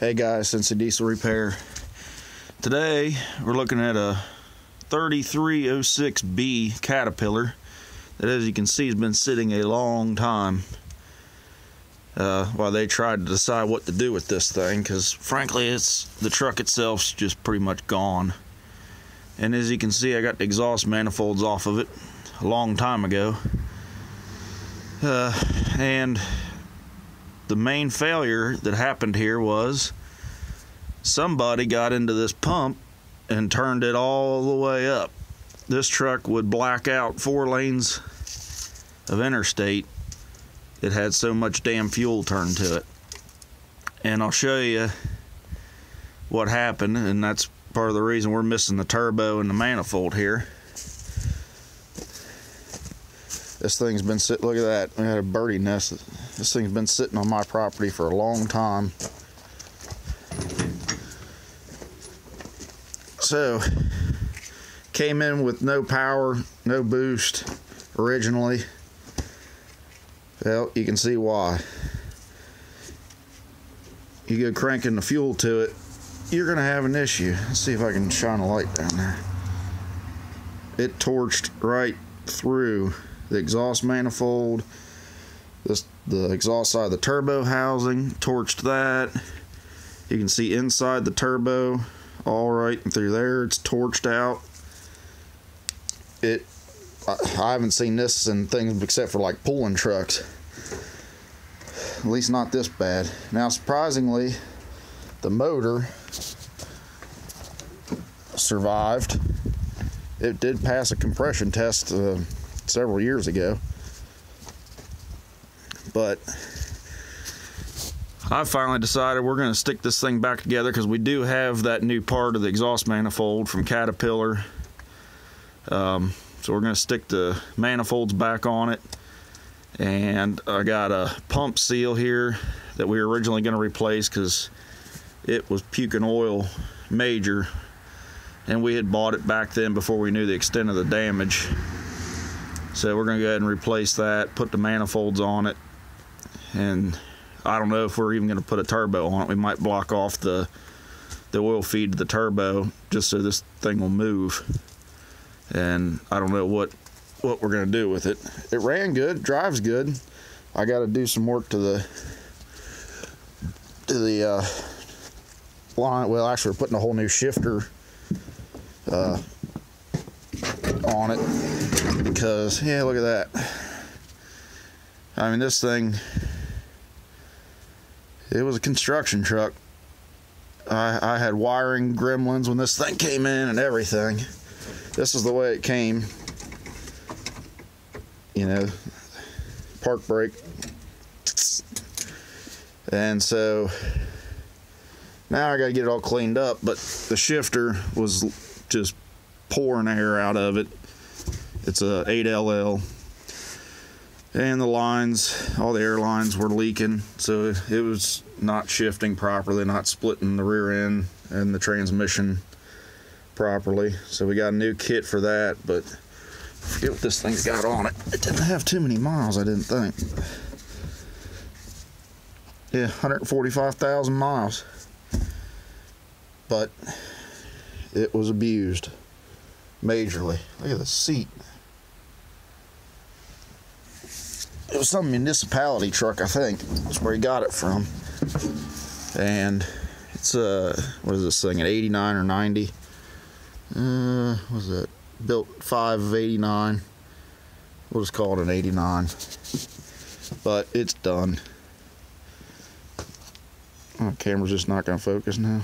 Hey guys, Cincy Diesel Repair. Today we're looking at a 3306B Caterpillar that, as you can see, has been sitting a long time while they tried to decide what to do with this thing, because frankly the truck itself's just pretty much gone. And as you can see, I got the exhaust manifolds off of it a long time ago, and the main failure that happened here was somebody got into this pump and turned it all the way up. This truck would black out 4 lanes of interstate. It had so much damn fuel turned to it. And I'll show you what happened, and that's part of the reason we're missing the turbo and the manifold here. This thing's been sitting, look at that, we had a birdie nest. This thing's been sitting on my property for a long time. So, came in with no power, no boost originally. Well, you can see why. You go cranking the fuel to it, you're gonna have an issue. Let's see if I can shine a light down there. It torched right through the exhaust manifold, the exhaust side of the turbo housing, torched that. You can see inside the turbo, all right through there, it's torched out. I haven't seen this in things except for like pulling trucks. At least not this bad. Now, surprisingly, the motor survived. It did pass a compression test several years ago, but I finally decided we're going to stick this thing back together, because we do have that new part of the exhaust manifold from Caterpillar. So we're going to stick the manifolds back on it, and I got a pump seal here that we were originally going to replace because it was puking oil major, and we had bought it back then before we knew the extent of the damage. So we're going to go ahead and replace that, put the manifolds on it, and I don't know if we're even going to put a turbo on it. We might block off the oil feed to the turbo just so this thing will move. And I don't know what we're going to do with it. It ran good, drives good. I got to do some work to the line. Well, actually, we're putting a whole new shifter on it, because yeah, look at that. I mean, this thing, it was a construction truck. I had wiring gremlins when this thing came in and everything. This is the way it came, you know, park brake. And so now I got to get it all cleaned up, but the shifter was just pouring air out of it. It's a 8LL, and the lines, all the air lines were leaking, so it was not shifting properly, not splitting the rear end and the transmission properly. So we got a new kit for that, but I forget what this thing's got on it. It didn't have too many miles, I didn't think. Yeah, 145,000 miles. But it was abused majorly. Look at the seat. It was some municipality truck, I think. That's where he got it from. And it's what is this thing, an 89 or 90? What was it? Built 5 of 89. We'll just call it an 89. But it's done. Oh, the camera's just not going to focus now.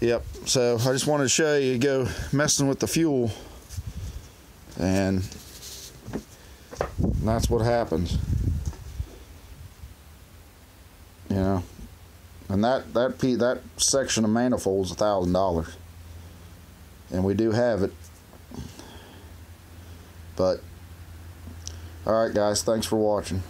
Yep, so I just wanted to show you, go messing with the fuel, and that's what happens. You know, and that section of manifold is $1,000, and we do have it. But all right, guys, thanks for watching.